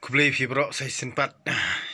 Kublai fi bro saya sempat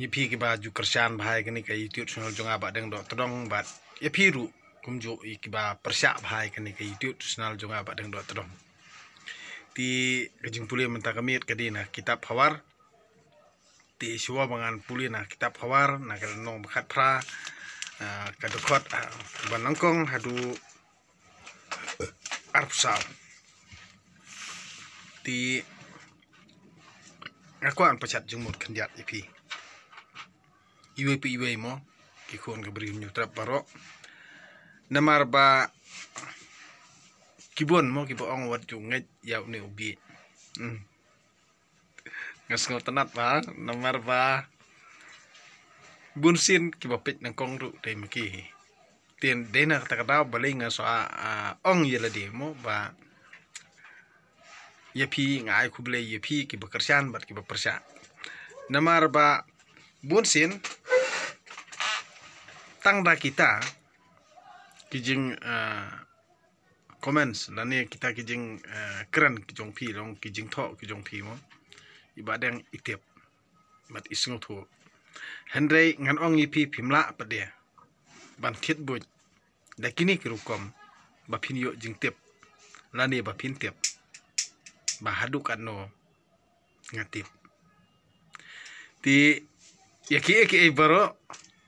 yepi ke baju kerjaan bahai kini ke YouTube channel jonga ba deng dok todong bat yepi ru kumjo ki ba persyak bahai kini ke YouTube channel jonga ba deng dok todong ti kejing puli mentah kemit kadina kitab hawar ti suwa bangan puli na kitab hawar na kalnong bakat pra kadukot banangkong hadu arpsal ti aku an pacat jengmut kanjat ipi iwe mo kikon ke beri nyutrap barok namar ba kibon mo kibo ong wat junget yau ni ubi ngasngo tenat ba namar ba bunsin kibo pit nang kong ru dai maki tien dena kata kata baling ngaso ong yela demo ba yepi ngai kublai yepi ki bekerjaan bat ki bepersa namar ba bunsin tang da kita kijing comments lani kita kijing keren kijong pi long kijing tho kijong pi mo ibadang itip bat isngo thu hendrei ngan ong yepi pimla pa dia ban thit buj da kini kirukom ba pinyo jing tip lani ba pin tip bahaduk ano ngatip ti yaki baro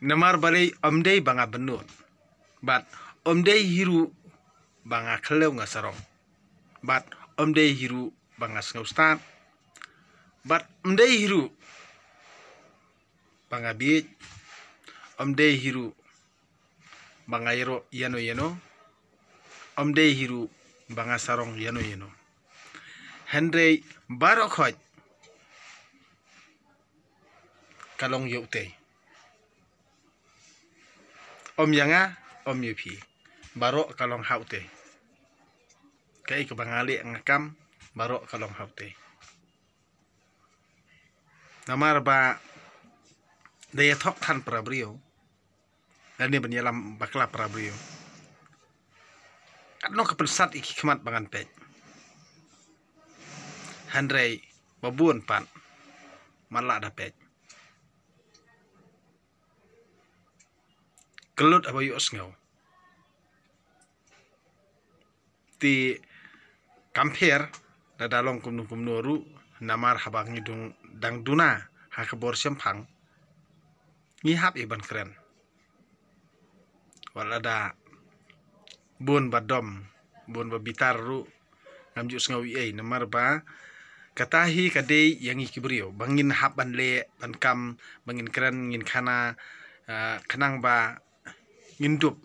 namar balai omdei banga benun bat omdei hiru banga khlew ngasarong bat omdei hiru banga sngustan bat omdei hiru banga bi omdei hiru banga yero yano omdei hiru banga sarong yano Henry barok kalong yote om yanga om yupi barok kalong haute kai ke bangali ngakam barok kalong haute namar ba daya thok than prabrio dan ni benyalam bakla prabrio kadno kepensat iki khmat bangan pej Handrei babun pan malak dapet kelut abayu osngau ti kamper da dalong kumnu ru namar habang ngidung dang duna hakabor sempang ngihap iban keren walada bun badom bun babitar ru ngamju sngawi namar ba katahi kadei yang ikibrio bangin hap ban le ban kam bangin keren ngin khana khanang ba ngindup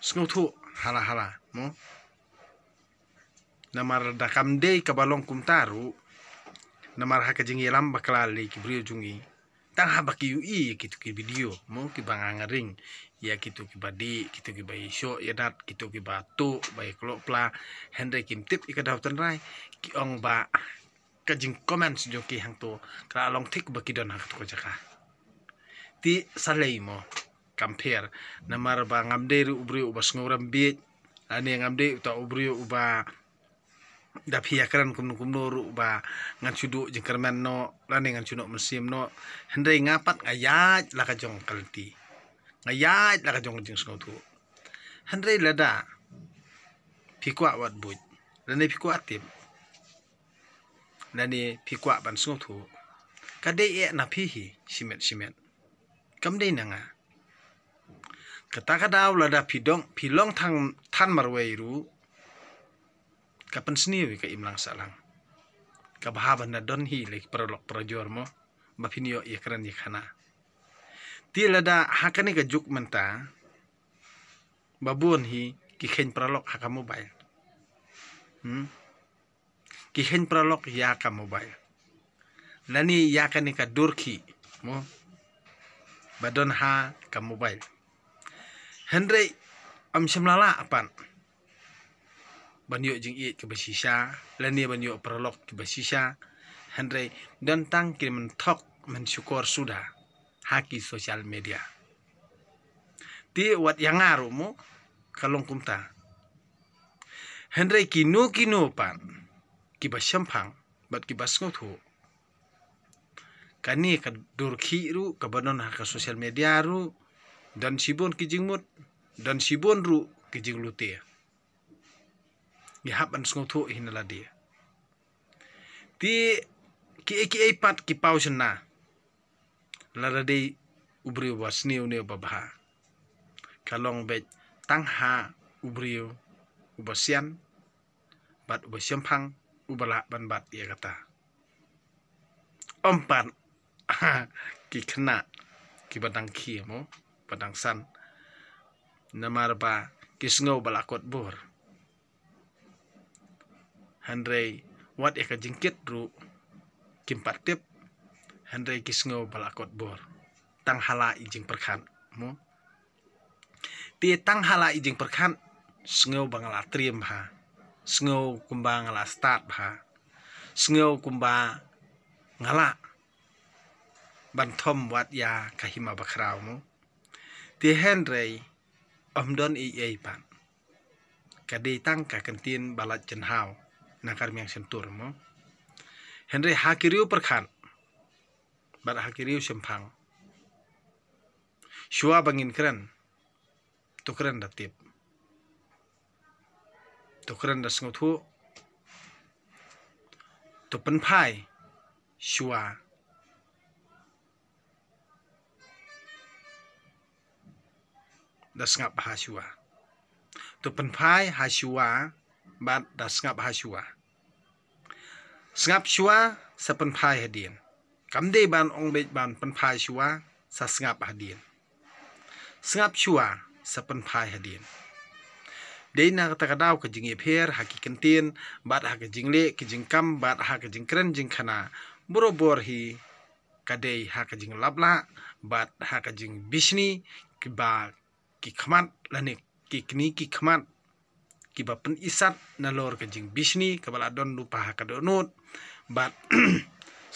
sngutu hala mo namar dakam dei kabalong kumtaru namar hakajing yelam bakla le kibrio jungi tang habaki ui kitu ki video mo ki bangangaring ya kitu ki badi kitu ki bai sho yadat kitu ki batu bai klok pla hendrei kim tip ikadaw tan rai ki ong ba kajing comments joki hang to kra long thik bakidon hak to jaka ti salei mo compare namar ba ngamde ru ubri ubas ngoram bi ani ngamde ta ubri uba da phia kran kumnu ru ba ngan chudu jingkerman no lani ngan chuno musim no hendrei ngapat ngayat la ka jong kalti ngayat la ka jong jing sngo tu hendrei lada pikwa wat buj lani pikwa tip nani pikwa ban sngo tu kadei na pihi simet kamdei nanga kata daw lada pilong tan marwei ru kapan seni ka imlang salang kabahaban na don hi lek prolok projor mo mapinyo yakran yakana ti lada hakani ka juk menta babun hi ki khen prolok haka mobile ki khen prolok ya ka mobile lani yakani ka durki mo badon ha ka mobile hendrei am semlala apan banyo jing iet ke basisha lani banyo prolog ke basisha hendrei dan tang ki mentok mensyukur sudah haki sosial media ti wat yang ngaru mo kalong kumta hendrei kinu pan ki basyampang bat ki basngot ho kani ka durki ru ka banon ha ka sosial media ru dan sibon kijingmut dan sibon ru kijing lute ya haban sngoto hinala dia ti ki pat ki pausna lara dei ubrio wasniu ne babha kalong bet tangha ubrio ubasian bat ubasiampang ubala ban bat ya kata ompat ki kena ki badang ki mo badang san namar ba kisngo balakot bor handrei wat eka jingkit ru kimpat tip handrei kisngo balakot bor tang hala ijing perkhan mo ti tang hala ijing perkhan sngo bangala trim ha sngo kumba ngala start ha sngo kumba ngala banthom wat ya kahima bakrau mo ti handrei omdon i pan kadei tang ka kantin balat jenhau nakar miang sentur mo handrei hakiriu perkhan bar hakiriu sempang shua bangin keren tukren datip tukren da sngotu to penpai shua da ngap ha shua to penpai ha shua bat da ngap ha shua ngap shua sa penpai hadien kamde ban ong bet ban penpai shua sa ngap hadien ngap shua sa penpai hadien dei na kata kadau ke jing epher haki kentin bat ha ke jingle ke jingkam bat ha ke jingkren jingkhana borobor hi kadei ha ke jing labla bat ha ke jing bisni ki ba ki khmat lanik ki kni ki khmat ki ba pen isat na lor ke jing bisni ke bala don lupa ha ka donut bat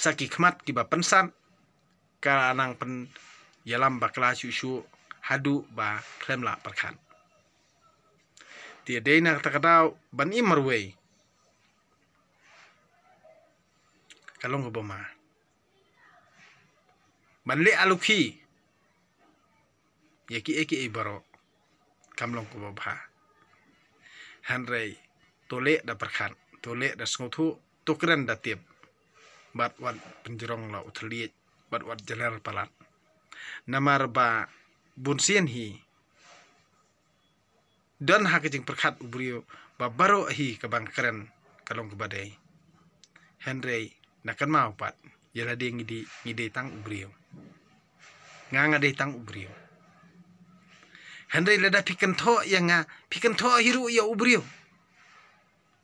saki khmat ki ba pensat ka anang pen yalam bakla susu hadu ba klemla perkhan ti dei na kata kadau ban imarwei kalong obama ban le aluki yaki eki baro kamlong ko babha handrei tole da perkhan tole da sngotu tukren da tip bat wat penjerong la uthliet bat wat jeler palat namar ba bunsien hi dan hakijing perkhat ubrio ba baro hi kabang keren kalong ke badai handrei nakan mau pat yala de ngide tang ubrio nganga de tang ubrio handrei lada pikan tho yang pikan tho hiru ya ubrio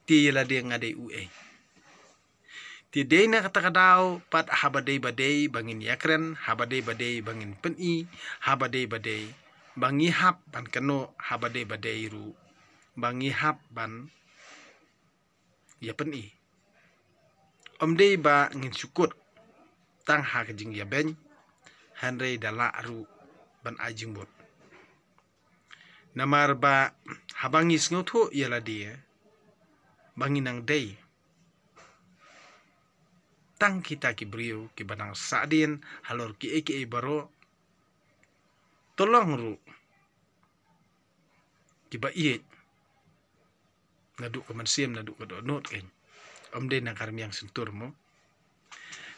ti yala de ngade ue ti de na kata kadau pat habadei badei bangin yakren habadei badei bangin peni habadei badei bangi hap ban kano habadei badei ru bangi hap ban ya peni omdei ba ngin sukut tang ha ke jing ya ben handrei dala ru ban ajing bot namar ba habangi sngotu yala dia banginang dei tang kita ki brio ki banang sadin halor ki eki baro tolong ru ki ba iet ngadu ke mansiem nadu ke donot ken omde na karmiang sentur mo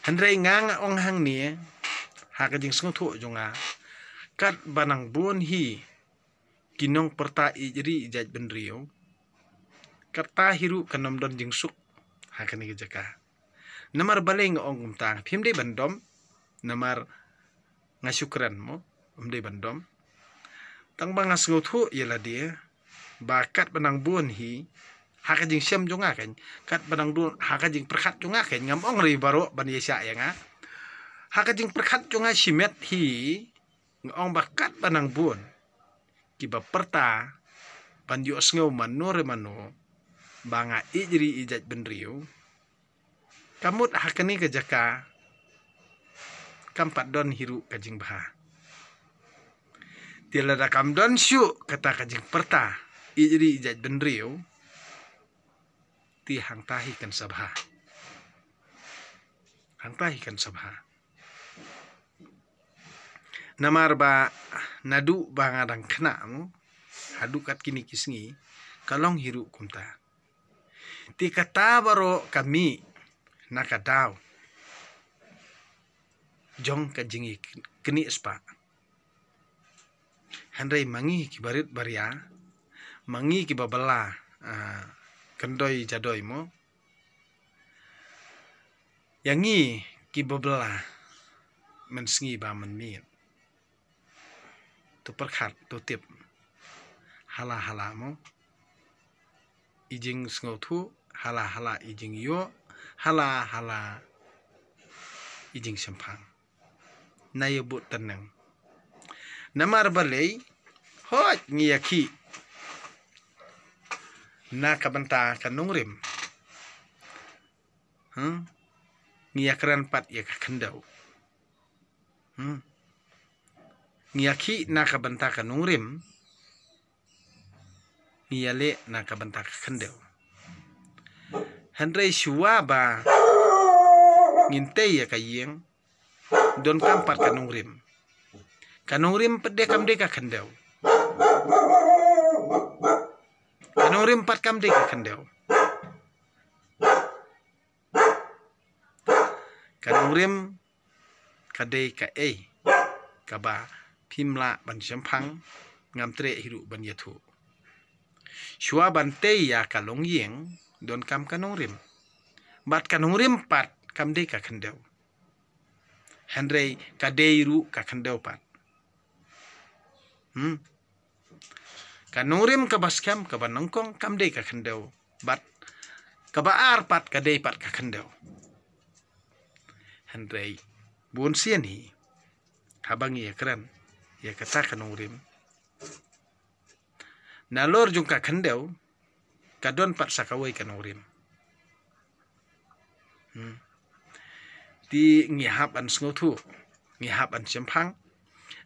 handrei nganga ong hang ni ha ka jing sngotu jonga kat banang bon hi kinong perta ijri ijaj benrio kata hiru kanom don jing suk ha ka ni jaka namar baleng ong umtang phimde bandom namar ngasukran mo umde bandom tang bang sngotu yala dia bakat banang bon hi hakajing syam jonga kan kat banang don hakajing perkhat jonga kan ngam ong ri baro ban yesa ya nga hakajing perkhat jonga simet hi ngong bakat banang bon kiba perta ban yo sngo manore mano banga ijri ijaj benrio kamut hakani ke jaka kampat don hiru kajing baha tila da kam don syu kata kajing perta ijri ijaj benrio ti hang tahi kan sabha namar ba nadu ba ngadang kena mo hadu kat kini kisngi kalong hiru kumta ti kata baro kami nakadaw jong kajingi keni spa handai mangi kibarit baria mangi kibabala kendoi jadoi mo yangi kibabala mensengi ba menmin tu perkhat tu tip hala mo ijing sngotu hala ijing yo hala ijing sempang nayebut tenang namar balei hot ngiyaki na kabanta kanungrim ngiyakran pat ya kakendau ngiyaki na kabanta kanungrim ngiyale na kabanta kakendau handrei shua ba ngintei ya kayeng don kampat kanungrim pede kamde kakendau kanungrim pat kamde kakendau kanungrim kadei ka kaba pimla ban sempang ngamtre hiru ban yathu shua bante ya kalong yeng don kam kanungrim bat kanungrim pat kamde kakendau handrei kadeiru kakendau pat kanungrim kabaskam kabanongkong kamde kakendau bat kabaar pat kadei pat kakendau handrei bun sian hi habangi ya keren ya kata kanungrim nalor jung kakendau kadon pat sakawai kanungrim ti ngihap an sngotu ngihap an sempang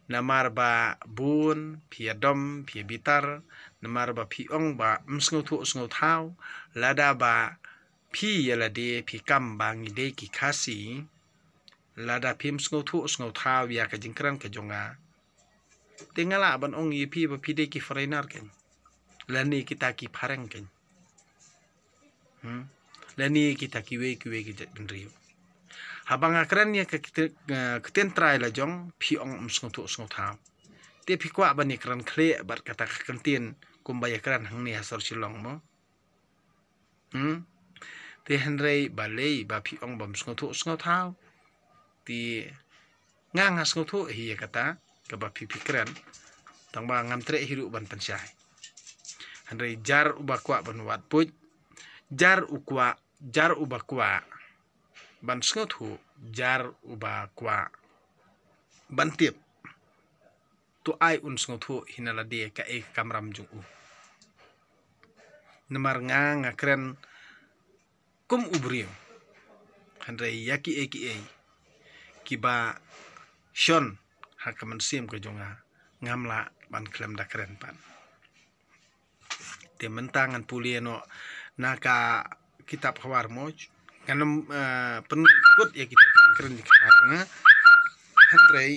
namar ba bun piadom pi bitar namar ba piong ba sngothau lada ba pi yalade pi kam ba ngide ki khasi lada pim sngothau ya ka jingkran ka jonga tingala ban ong yi pi ba pide ki foreigner ken lani kita ki phareng ken lani kita ki we ki jet benrio habang akran ya keten trai la jong pi ong sngothau te pi kwa ban ikran khle bar kata kantin kumbaya kran hangni hasor silong mo te handrei balei ba pi ong bam sngothau ti ngang sngothau hi kata ka ba pi kran tang ba ngam tre hiru ban pensai handrei jar ubakwa ban wat puj jar ubakwa ban sngothau jar ubakwa ban tip tu ai un sngothau hinala de ka kamram jung namar ngang akren kum ubrio handrei yaki kiba shon hakaman sim ke jonga ngamla ban klem da keren pan te mentangan pulieno naka kitab khawar moj kanam penkut ya kita keren di kana handrei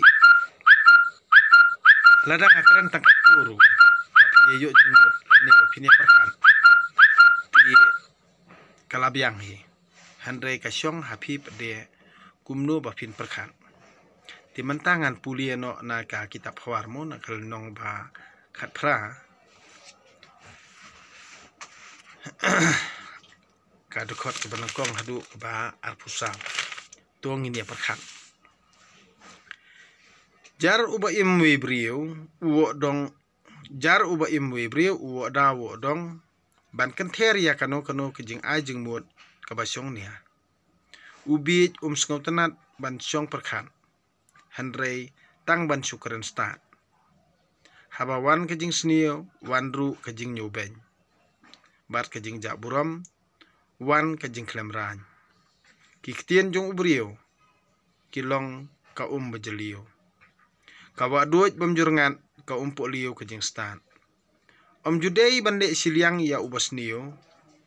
ladang akren tangkat turu tapi yo jumut ane opini perkan ti kalabiang hi handrei kasyong hapip de kumno bapin perkan ti mentangan pulieno naka kitab khawar mo nakal nong ba khat phra kadukot ke banangkong hadu ba arpusa tuang ini perkan jar uba imwe brio uwo dong jar uba imwe brio uwo da wo dong ban kenter ya kano kejing ajing mut kabasyong nia ubi sngotanat ban syong perkan handrei tang ban syukren start habawan kejing snio wanru kejing nyobeng bat kejing jaburam wan kejing klemran kiktien jong ubrio kilong ka bejelio kawa duit bamjurngan ka polio kejing stan judei bande siliang ya ubas nio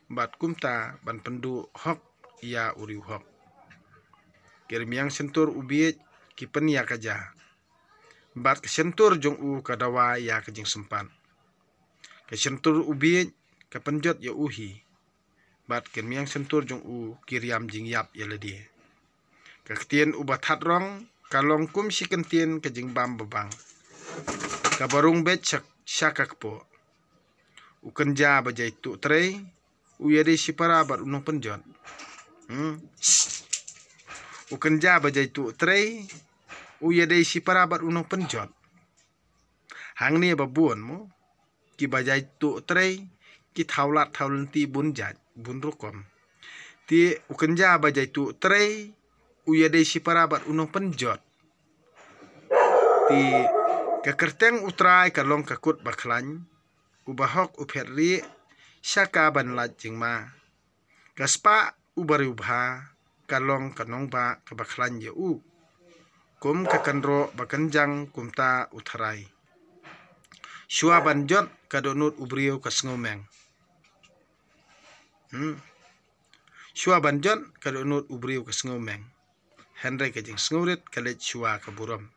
bat kumta ban pendu hok ya uriu hok kirmiang sentur ubiet kipen ya kaja bat kesentur jong u kadawa ya kejing sempan kesentur ubi kepenjot ya uhi bat kemiang sentur jong u kiriam jing yap ya ledi ketien ubat hatrong kalong kum si kentien kejing bam bebang kabarung bet syakak po ukenja bajai tu trei uyade sipara bat unong penjot ukenja bajai tu trei uyade sipara bat unong penjot hang ni babun mo ki bajai tu trei ki thaulat thaulenti bunjat bun rukom ti ukenja bajai tu trei uyade sipara bat unong penjot ti kekerteng utrai kalong kakut baklan ubahok upherri syaka ban lat jingma kaspa ubari ubha kalong kanong ba kabaklan ye u kum kakanro bakanjang kumta utharai shua banjot kadonut ubriu kasngomeng shua banjot kadonut ubriu kasngomeng henry kajing sngurit kalet shua kaburam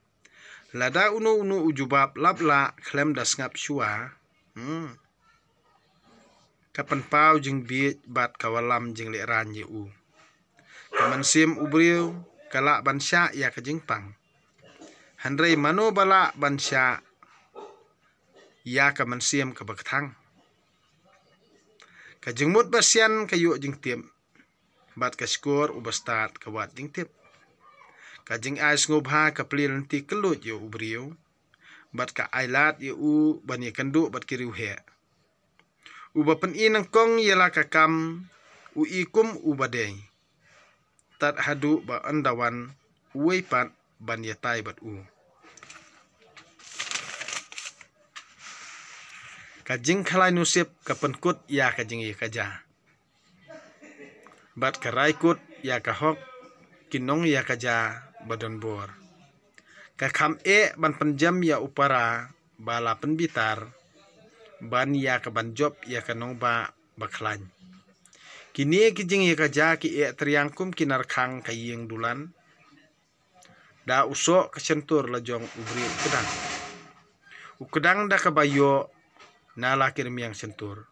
lada unu ujubab labla klem dasngap shua kapan pau jing biet bat kawalam jing leran ye u kamansim ubriu kala bansya ya kajing pang handrei mano bala bansya ya kamansim kabaktang kajing mut basian kayu jing tim bat kaskor ubastat kawat jing tip kajing ais ngobha kaplil nanti kelut ye ubriu bat ka ailat ye u bani kandu bat kiriu he uba pen inang kong yela kakam u ikum ubadei tat hadu ba andawan uwei pat ban yatai bat u kajing khalai nusip kapenkut ya kajing ye kaja bat karai kut ya kahok kinong ya kaja badan bor kakam ban penjam ya upara bala penbitar ban ya kaban job ya kanong ba baklan kini kijing ya kaja ki triangkum kinar khang kayeng dulan da usok kesentur lajong ubri ukedang da kabayo na lakir miang sentur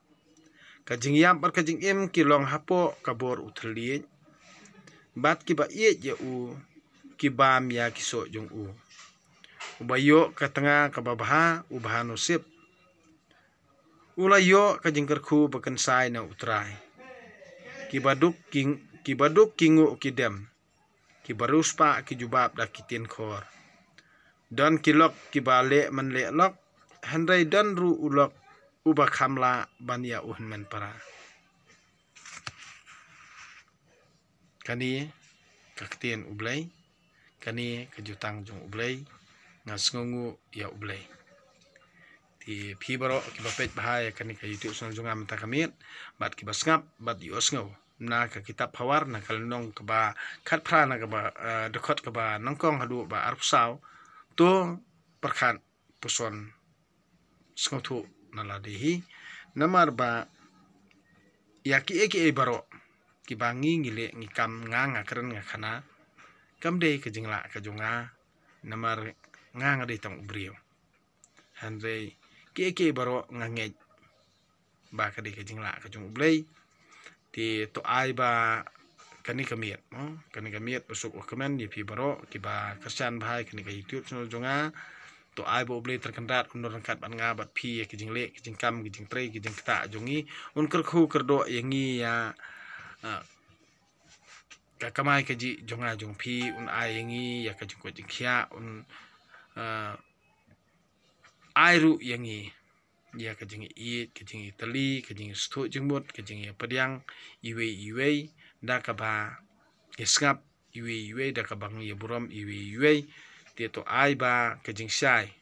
kajing yam par kajing im kilong hapo kabor uthli bat ki ba ye je u ki bam ya kiso jong u ubayo katanga kababha ubha nusip ulayo kajing kerku bakensai na utrai kibaduk kingu kidem kibaruspa kijubab da kitin khor don kilok kibale manle lok handai don ru ulok uba khamla bania uhman para kani kaktin ublai kani kejutang jong ublai ngasngungu ya ublai ti phibaro kibapet bahaya kani ka youtube sonal junga mata kamit bat kibasngap bat yosngau na ka kitab hawar na kalnong ka ba khat phra na ka ba dekot ka ba nangkong hadu ba arpsau to perkhan puson skothu naladehi namar ba yaki eki baro kibangi ngile ngikam nganga keren ngakana kamde kejingla kajunga namar nganga de tong ubrio handre keke baro ngangej ba kade kejingla kajung ublei ti to ai ba kani kamiet kani kamiet besuk komen di pi baro kiba kersan bahai kani ka youtube channel jonga to ai bo ublei terkendat unur rangkat ban nga bat pi kejing le kejing kam kejing trei kejing kta jongi un kerku kerdo yangi ya kakamai keji jonga jong pi un ai yangi ya kajung ko jingkhia un airu yangi ya kajing i kajing itali kajing stu jingmut kajing ya padiang iwe da kaba yesngap iwe da kabang ya buram iwe ti to ai ba kajing sai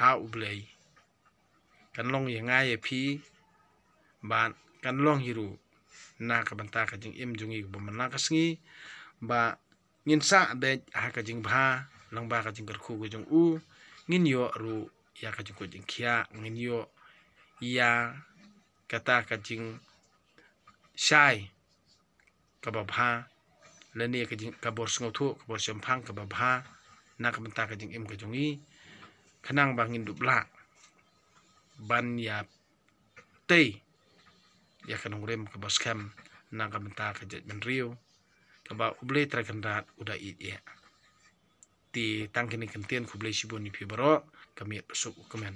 ha ublei kanlong ya ngai phi ban kanlong hiru na kabanta kajing im jungi bomna kasngi ba nginsa be ha kajing bha langba kajing kerku gujung u ngin yo ru ya kajing ko jingkhia ngin yo ya kata kajing sai kababha lani kajing kabor sngotu kabor sempang kababha na kamenta ka jing im ka jungi kanang bangin dubla ban ya tei ya kanong rem ka baskam na kamenta ka jet ben rio ka ba uble tra kandat uda it ya ti tangkini kentien ku ble sibun ni pibro kami besuk kemen